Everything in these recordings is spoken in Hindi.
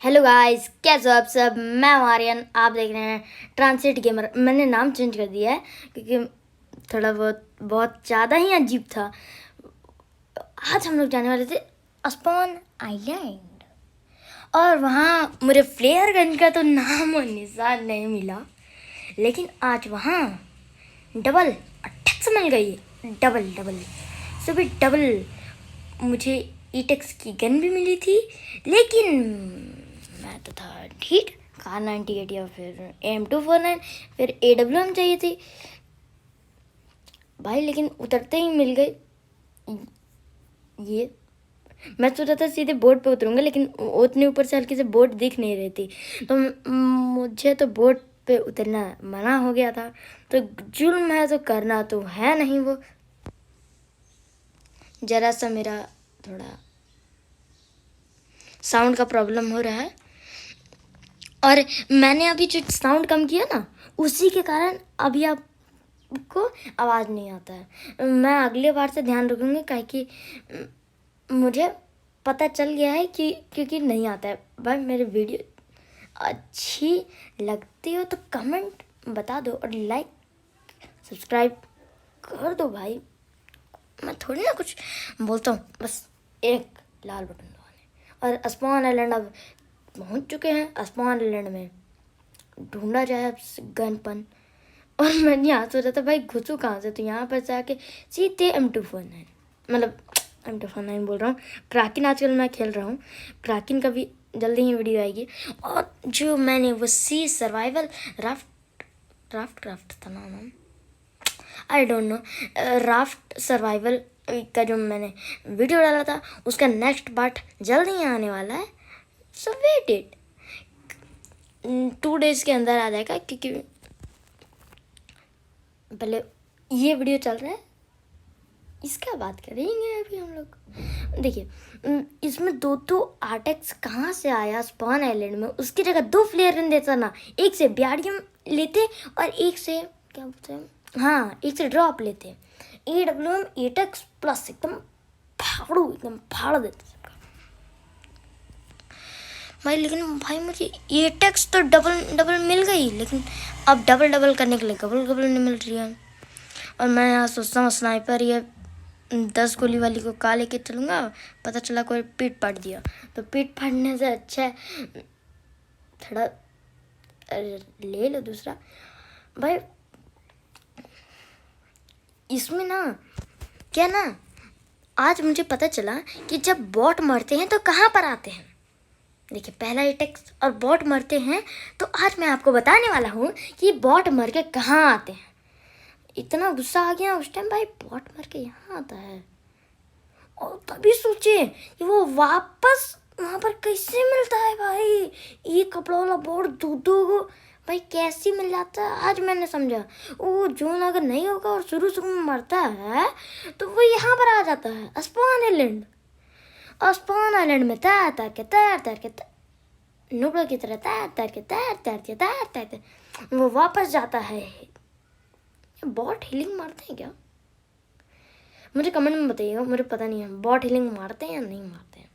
हेलो गाइस, कैसे हो आप सब। मैं हूं आर्यन, आप देख रहे हैं ट्रांसलेट गेमर। मैंने नाम चेंज कर दिया है क्योंकि थोड़ा बहुत ज़्यादा ही अजीब था। आज हम लोग जाने वाले थे स्पॉन आइलैंड और वहाँ मुझे फ्लेयर गन का तो नाम और निशान नहीं मिला, लेकिन आज वहाँ डबल अटैक्स मिल गई। डबल डबल सभी डबल मुझे ईटेक्स की गन भी मिली थी, लेकिन मैं तो था ठीक कार 98 या फिर M249 फिर AWM चाहिए थी भाई, लेकिन उतरते ही मिल गई ये। मैं सोचा था सीधे बोट पे उतरूंगा, लेकिन उतने ऊपर से हल्की से बोट दिख नहीं रही थी, तो मुझे तो बोट पे उतरना मना हो गया था। तो जुल्म है तो करना तो है नहीं। वो ज़रा सा मेरा थोड़ा साउंड का प्रॉब्लम हो रहा है, और मैंने अभी जो साउंड कम किया ना, उसी के कारण अभी आपको आवाज़ नहीं आता है। मैं अगले बार से ध्यान रखूँगी, काहे कि मुझे पता चल गया है कि क्योंकि नहीं आता है। भाई मेरी वीडियो अच्छी लगती हो तो कमेंट बता दो और लाइक सब्सक्राइब कर दो भाई। मैं थोड़ी ना कुछ बोलता हूँ, बस एक लाल बटन दबाने। और स्पॉन आइलैंड अब पहुँच चुके हैं। स्पॉन आइलैंड में ढूंढा जाए अब गनपन, और मैंने यहाँ सोचा था भाई घुसू कहाँ से, तो यहाँ पर जाके सीधे M249, मतलब M249 बोल रहा हूँ, क्रैकिन आजकल मैं खेल रहा हूँ। क्रैकिन का भी जल्दी ही वीडियो आएगी। और जो मैंने वो सी सर्वाइवल राफ्ट था नाम, I don't know, raft survival का जो मैंने वीडियो डाला था, उसका नेक्स्ट पार्ट जल्द ही आने वाला है। सो वेट इट, 2 days के अंदर आ जाएगा, क्योंकि पहले ये वीडियो चल रहा है, इसका बात करेंगे अभी हम लोग। देखिए, इसमें दो आर्टेक्स कहाँ से आया स्पॉन आइलैंड में। उसकी जगह 2 फ्लेयर गन देता ना, एक से ब्याडियम लेते और एक से क्या बोलते हैं, हाँ, एक से ड्रॉप लेते। AWM एटेक्स प्लस एकदम फाड़ देते सबका भाई। लेकिन भाई मुझे एटेक्स तो डबल मिल गई, लेकिन अब डबल करने के लिए डबल नहीं मिल रही है। और मैं यहाँ सोचता हूँ स्नाइपर ये 10 गोली वाली को का लेके चलूँगा, पता चला कोई पीट पाट दिया, तो पीट पाटने से अच्छा है थोड़ा ले लो दूसरा। भाई इसमें ना क्या ना, आज मुझे पता चला कि जब बॉट मरते हैं तो कहाँ पर आते हैं। देखिए, पहला अटैक और बॉट मरते हैं, तो आज मैं आपको बताने वाला हूँ कि बॉट मर के कहाँ आते हैं। इतना गुस्सा आ गया उस टाइम भाई, बॉट मर के यहाँ आता है। और तभी सोचे कि वो वापस वहाँ पर कैसे मिलता है भाई। एक कपड़ा वाला बोर्ड दो भाई कैसे मिल जाता है, आज मैंने समझा। वो जोन अगर नहीं होगा और शुरू में मरता है, तो वो यहाँ पर आ जाता है स्पॉन आइलैंड। और स्पॉन आइलैंड में तैर के नुबड़ों की तरह तैर वो वापस जाता है। बॉट हीलिंग मारते हैं क्या? मुझे कमेंट में बताइएगा, मुझे पता नहीं है बॉट हीलिंग मारते हैं या नहीं मारते हैं।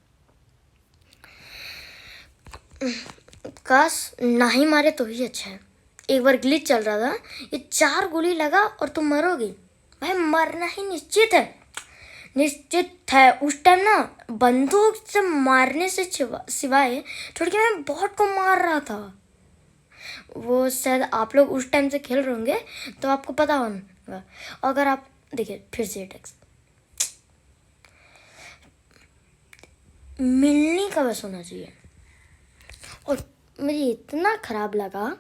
काश ना ही मारे तो ही अच्छा है। एक बार ग्लिच चल रहा था, ये 4 गोली लगा और तुम मरोगे भाई, मरना ही निश्चित है। उस टाइम ना बंदूक से मारने से सिवाय छोड़ के मैं बॉट को मार रहा था। वो शायद आप लोग उस टाइम से खेल रहे होंगे तो आपको पता होगा। अगर आप देखिए फिर से अटैक्स मिलने का बस होना चाहिए। और मुझे इतना ख़राब लगा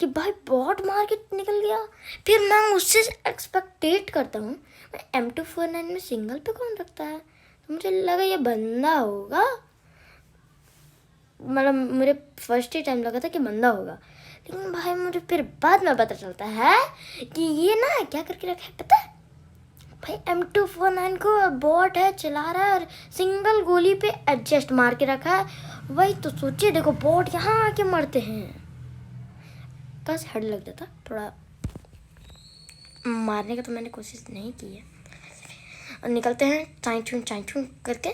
कि भाई बॉट मार के निकल गया। फिर मैं उससे एक्सपेक्टेट करता हूँ, M249 में सिंगल पे कौन रखता है, तो मुझे लगा ये बंदा होगा। मतलब मुझे फर्स्ट ही टाइम लगा था कि बंदा होगा, लेकिन भाई मुझे फिर बाद में पता चलता है कि ये ना क्या करके रखा है पता है भाई। M249 को बॉट है चला रहा है और सिंगल गोली पे एडजस्ट मार के रखा है। वही तो सोचिए, देखो बॉट यहाँ आके मरते हैं। बस हेड लग जाता, थोड़ा मारने का तो मैंने कोशिश नहीं की है। और निकलते हैं चाई चूं करके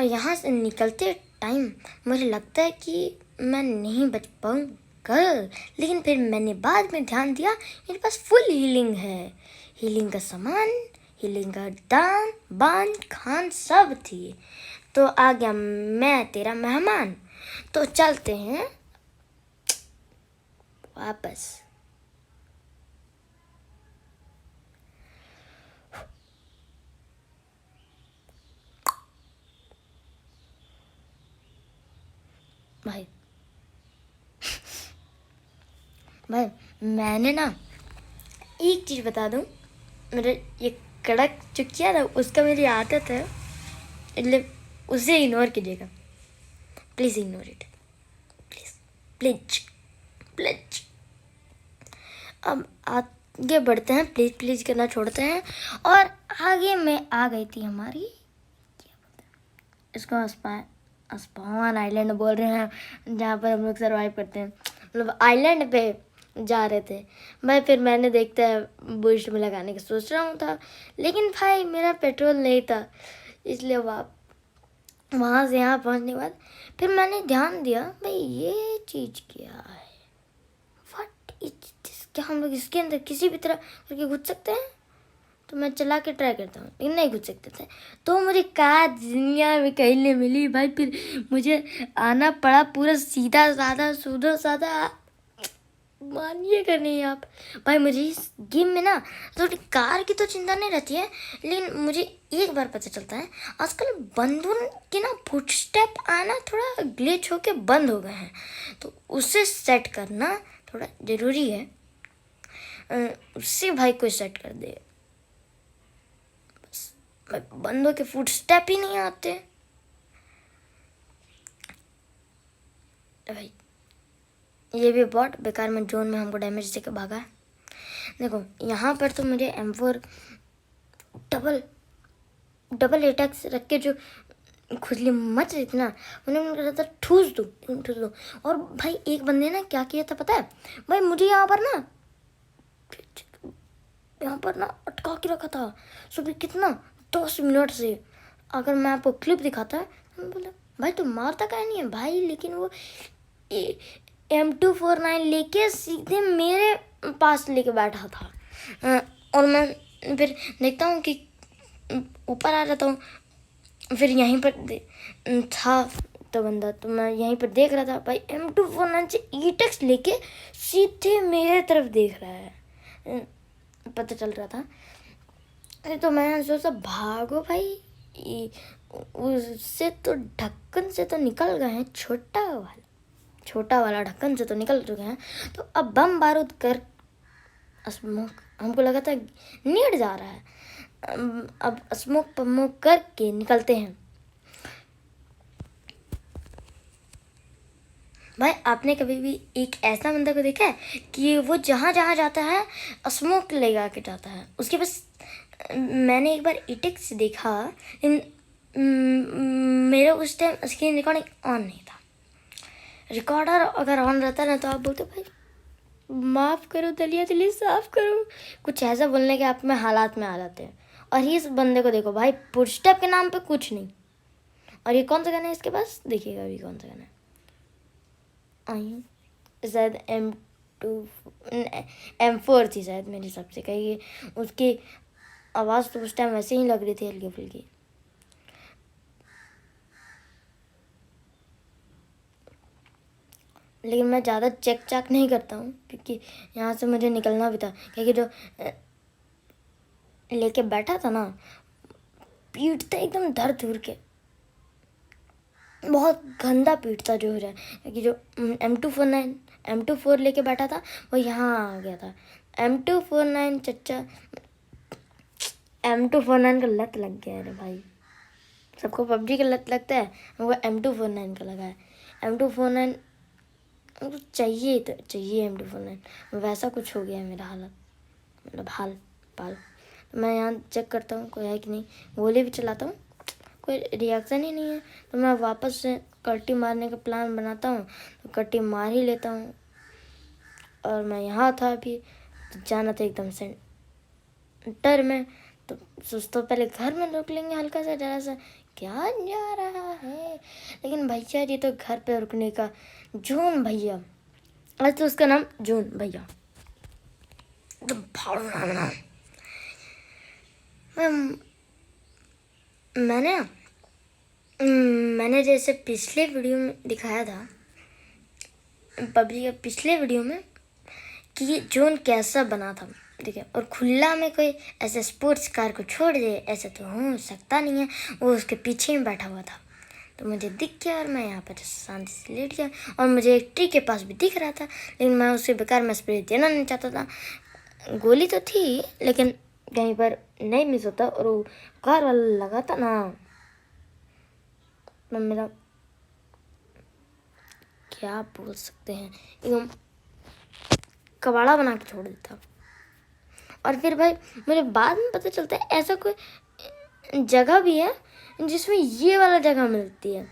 यहाँ से निकलते टाइम मुझे लगता है कि मैं नहीं बच पाऊँगा, लेकिन फिर मैंने बाद में ध्यान दिया मेरे पास फुल हीलिंग है। हीलिंग का सामान, हीलिंग का दान बान खान सब थी। तो आ गया मैं तेरा मेहमान। तो चलते हैं वापस। भाई भाई मैंने ना एक चीज़ बता दूं, मेरे ये कड़क चुकिया ना उसका मेरी आदत है, इसलिए उसे इग्नोर कीजिएगा। Please ignore it, please please please. अब आगे बढ़ते हैं, प्लीज़ प्लीज़ करना छोड़ते हैं। और आगे में आ गई थी हमारी, क्या बोलते हैं इसको, अस्पान आइलैंड बोल रहे हैं, जहाँ पर हम लोग सर्वाइव करते हैं। मतलब आइलैंड पे जा रहे थे भाई। फिर मैंने देखता है बूस्ट में लगाने की सोच रहा हूँ था, लेकिन भाई मेरा पेट्रोल नहीं था, इसलिए वहाँ से यहाँ पहुँचने के बाद फिर मैंने ध्यान दिया भाई ये चीज़ क्या है, व्हाट इज दिस, क्या हम लोग इसके अंदर किसी भी तरह करके घुस सकते हैं? तो मैं चला के ट्राई करता हूँ, लेकिन नहीं घुस सकते थे। तो मुझे कहा दुनिया में कहीं नहीं मिली भाई, फिर मुझे आना पड़ा पूरा सीधा साधा। मानिएगा नहीं आप भाई, मुझे इस गेम में ना थोड़ी कार की तो चिंता नहीं रहती है, लेकिन मुझे एक बार पता चलता है आजकल बंदूक के ना फुटस्टेप आना थोड़ा ग्लिच होके बंद हो गए हैं, तो उसे सेट करना थोड़ा ज़रूरी है। उससे भाई कोई सेट कर दे, बस बंदों के फुटस्टेप ही नहीं आते भाई। ये भी बहुत बेकार में जोन में हमको डैमेज देकर भागा है। देखो यहाँ पर तो मुझे M4 डबल अटैक्स रख के जो खुजली मच रही थी ना, उन्होंने कहा था ठूस दो। और भाई एक बंदे ने क्या किया था पता है भाई, मुझे यहाँ पर ना अटका के रखा था सुबह कितना 10 मिनट से। अगर मैं आपको क्लिप दिखाता है तो बोला भाई तुम मारता क्या नहीं है भाई, लेकिन वो M249 लेके सीधे मेरे पास लेके बैठा था। और मैं फिर देखता हूँ कि ऊपर आ जाता हूँ, फिर यहीं पर था तो बंदा, तो मैं यहीं पर देख रहा था भाई M249 से ईटेक्स लेके सीधे मेरे तरफ देख रहा है, पता चल रहा था। तो मैं सोचा भागो भाई, उससे तो ढक्कन से तो निकल गए हैं, छोटा वाला ढक्कन से तो निकल चुके हैं। तो अब बम बारूद कर स्मोक, हमको लगा था नीड जा रहा है, अब स्मोक पमोक करके निकलते हैं। भाई आपने कभी भी एक ऐसा बंदा को देखा है कि वो जहाँ जाता है स्मोक लगा के जाता है उसके पास? मैंने एक बार इटेक्स देखा, मेरे उस टाइम स्क्रीन रिकॉर्डिंग ऑन नहीं था। रिकॉर्डर अगर ऑन रहता ना तो आप बोलते भाई माफ़ करो दलिया दिली साफ करो, कुछ ऐसा बोलने के आप में हालात में आ जाते हैं। और इस बंदे को देखो भाई, फुटस्टेप के नाम पे कुछ नहीं। और ये कौन सा गाना है इसके पास, देखिएगा अभी कौन सा गाना है। शायद M4 थी शायद मेरे हिसाब से, कहीं उसकी आवाज़ तो उस टाइम वैसे ही लग रही थी हल्की फुल्की। लेकिन मैं ज़्यादा चेक चाक नहीं करता हूँ, क्योंकि यहाँ से मुझे निकलना भी था, क्योंकि जो लेके बैठा था ना पीटता एकदम धर धुर के, बहुत गंदा पीटता जो हो रहा है। क्योंकि जो M249 लेके बैठा था वो यहाँ आ गया था। M249 चच्चा, M249 का लत लग गया है रे भाई। सबको PUBG का लत लगता है, हमको M249 का लगा है। M249 हमको चाहिए तो चाहिए M249, वैसा कुछ हो गया है मेरा हालत, मतलब हाल पाल। तो मैं यहाँ चेक करता हूँ कोई है कि नहीं, गोली भी चलाता हूँ, कोई रिएक्शन ही नहीं है। तो मैं वापस से कट्टी मारने का प्लान बनाता हूँ, तो कट्टी मार ही लेता हूँ। और मैं यहाँ था अभी, तो जाना था एकदम सेंटर में, तो सोचता हूँ पहले घर में रोक लेंगे हल्का सा जरा सा, क्या जा रहा है। लेकिन भैया जी तो घर पे रुकने का, जून भैया, आज तो उसका नाम जून भैया, तो भाड़ना मैंने जैसे पिछले वीडियो में दिखाया था, पबजी के पिछले वीडियो में, कि ये जोन कैसा बना था, ठीक है। और खुला में कोई ऐसे स्पोर्ट्स कार को छोड़ दे, ऐसा तो हो सकता नहीं है। वो उसके पीछे में बैठा हुआ था, तो मुझे दिख गया और मैं यहाँ पर शांति से लेट गया। और मुझे एक ट्री के पास भी दिख रहा था, लेकिन मैं उसे बेकार में स्प्रे देना नहीं चाहता था। गोली तो थी लेकिन कहीं पर नहीं मिस होता, और वो कार वाला लगा था ना, मैं मेरा क्या बोल सकते हैं, एकदम कबाड़ा बना के छोड़ देता। और फिर भाई मुझे बाद में पता चलता है ऐसा कोई जगह भी है जिसमें ये वाला जगह मिलती है।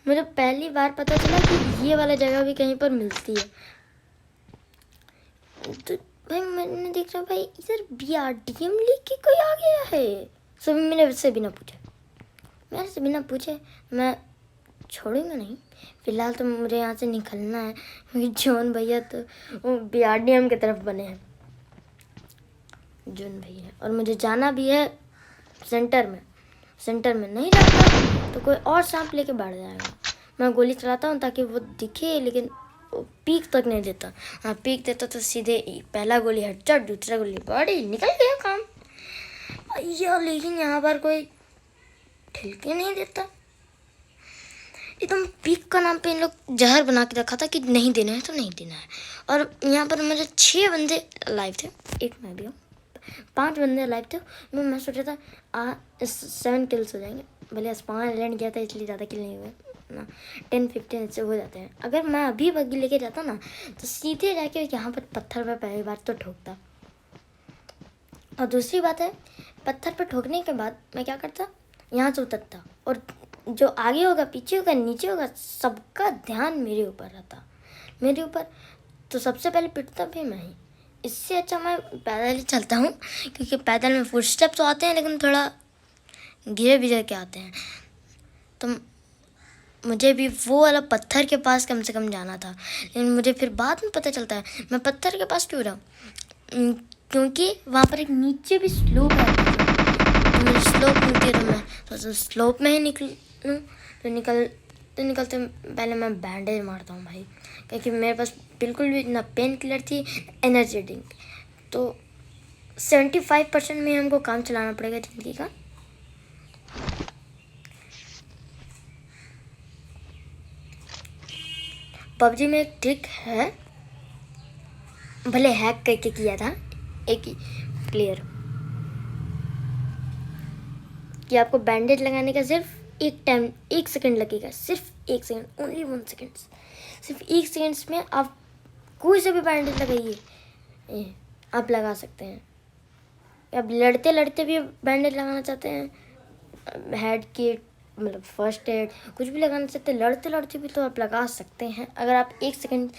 मुझे पहली बार पता चला कि ये वाला जगह भी कहीं पर मिलती है। तो भाई मैंने देखा भाई इधर BRDM लीग के कोई आ गया है। सभी मेरे से बिना पूछे मैं छोड़ूंगा नहीं। फिलहाल तो मुझे यहाँ से निकलना है, क्योंकि जॉन भैया तो वो BRDM की तरफ बने हैं, जॉन भैया। और मुझे जाना भी है सेंटर में नहीं जाता तो कोई और सांप लेके बैठ जाएगा। मैं गोली चलाता हूँ ताकि वो दिखे, लेकिन वो पीक तक नहीं देता। हाँ, पीक देता तो सीधे पहला गोली हेडशॉट, दूसरा गोली बॉडी, निकल गया काम भैया। लेकिन यहाँ पर कोई ठिलके नहीं देता। एकदम पीक का नाम पे इन लोग जहर बना के रखा था कि नहीं देना है तो नहीं देना है। और यहाँ पर मुझे 6 बंदे लाइव थे, एक मैं भी हूँ, 5 बंदे लाइव थे। मैं सोचा था 7 किल्स हो जाएंगे, भले 5 लैंड गया था इसलिए ज़्यादा किल नहीं हुए ना, 10-15 से हो जाते हैं। अगर मैं अभी बग्गी लेके जाता ना तो सीधे जाके यहाँ पर पत्थर पर पहली बार तो ठोकता। और दूसरी बात है, पत्थर पर ठोकने के बाद मैं क्या करता, यहाँ से उतरता, और जो आगे होगा, पीछे होगा, नीचे होगा, सबका ध्यान मेरे ऊपर रहता, मेरे ऊपर। तो सबसे पहले पिटता भी मैं ही। इससे अच्छा मैं पैदल ही चलता हूँ, क्योंकि पैदल में फुट स्टेप्स तो आते हैं लेकिन थोड़ा गिरे बिजर के आते हैं। तो मुझे भी वो वाला पत्थर के पास कम से कम जाना था, लेकिन मुझे फिर बाद में पता चलता है मैं पत्थर के पास क्यों रहा, क्योंकि वहाँ पर एक नीचे भी स्लोप है। तो मुझे स्लोप मिलती है, तो मैं तो स्लोप में ही निकलूँ। तो निकलते पहले मैं बैंडेज मारता हूँ भाई, क्योंकि मेरे पास बिल्कुल भी ना पेन किलर थी, एनर्जी ड्रिंक। तो 75% में हमको काम चलाना पड़ेगा ज़िंदगी का। पबजी में एक ट्रिक है, भले हैक करके किया था एक ही प्लेयर, कि आपको बैंडेज लगाने का सिर्फ एक सेकंड लगेगा, सिर्फ 1 सेकंड, ओनली 1 सेकंड। सिर्फ 1 सेकंड में आप कोई से भी बैंडेज लगाइए, आप लगा सकते हैं। आप लड़ते भी बैंडेज लगाना चाहते हैं, हेड किट मतलब फर्स्ट एड कुछ भी लगाना चाहते हैं, लड़ते भी तो आप लगा सकते हैं, अगर आप 1 सेकंड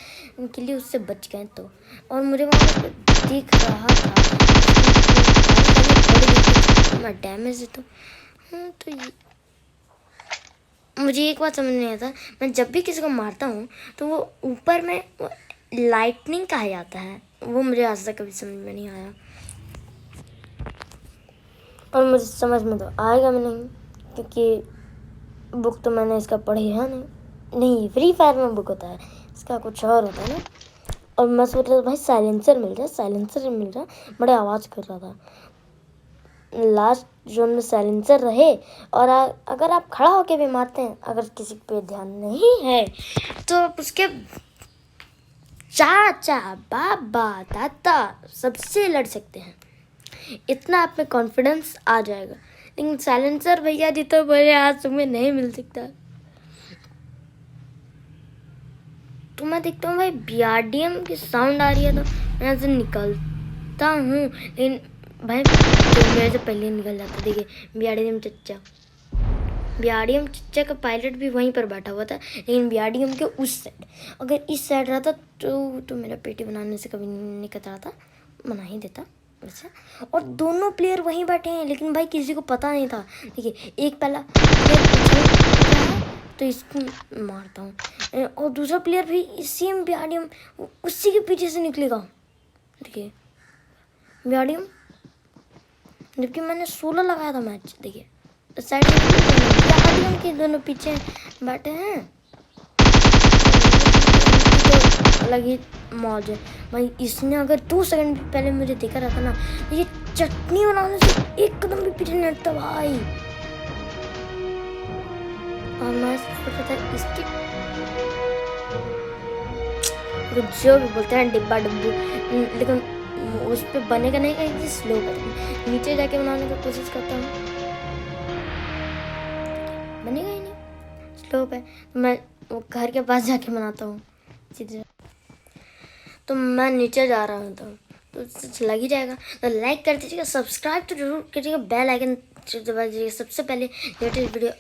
के लिए उससे बच गए तो। और मुझे वहाँ दिख रहा था मैं डैमेज देता हूँ, तो ये मुझे एक बात समझ नहीं आता, मैं जब भी किसी को मारता हूँ तो वो ऊपर में लाइटनिंग कहा जाता है, वो मुझे आज तक कभी समझ में नहीं आया। और मुझे समझ में तो आएगा भी नहीं, क्योंकि बुक तो मैंने इसका पढ़ी है नहीं। फ्री फायर में बुक होता है, इसका कुछ और होता है ना। और मैं सोच रहा था भाई साइलेंसर मिल रहा, बड़े आवाज़ कर रहा था। लास्ट जोन में साइलेंसर रहे, और अगर आप खड़ा होके भी मारते हैं, अगर किसी पे ध्यान नहीं है तो आप उसके चाचा, बाबा, दादा सबसे लड़ सकते हैं, इतना आप में कॉन्फिडेंस आ जाएगा। लेकिन साइलेंसर भैया जी तो बोले आज तुम्हें नहीं मिल सकता। तो मैं देखता हूँ भाई BRDM की साउंड आ रही है, तो मैं यहाँ से निकलता हूँ, लेकिन भाई मेरे से पहले निकल जाता। देखिए BRDM चच्चा का पायलट भी वहीं पर बैठा हुआ था, लेकिन BRDM के उस साइड, अगर इस साइड रहता तो मेरा पेटी बनाने से कभी नहीं कतरा था, बना ही देता। अच्छा, और दोनों प्लेयर वहीं बैठे हैं, लेकिन भाई किसी को पता नहीं था। देखिए, एक पहला प्लेयर तो इसको मारता हूँ, और दूसरा प्लेयर भी सेम वियाडियम उसी के पीछे से निकलेगा। देखिए वियाडियम, जबकि मैंने 16 लगाया था मैच। देखिए साइड वियाडियम के दोनों पीछे बैठे हैं। तो अलग ही मौज है भाई। इसने अगर 2 सेकंड पहले मुझे देखा रहता ना, ये चटनी बनाने से एक कदम भी पीछे नहीं हटता भाई। और मैं सोच था इसकी जो भी बोलते हैं डिब्बा डब्बू, लेकिन उस पर बनेगा नहीं कहीं स्लो कर नीचे जाके बनाने की कोशिश करता हूँ, बनेगा ही नहीं स्लो पे। तो मैं वो घर के पास जाके बनाता हूँ सीधे। तो मैं नीचे जा रहा हूँ तो लग ही जाएगा। तो लाइक कर दीजिएगा, सब्सक्राइब तो जरूर कीजिएगा, बेल आइकन दबा दीजिएगा सबसे पहले लेटेस्ट वीडियो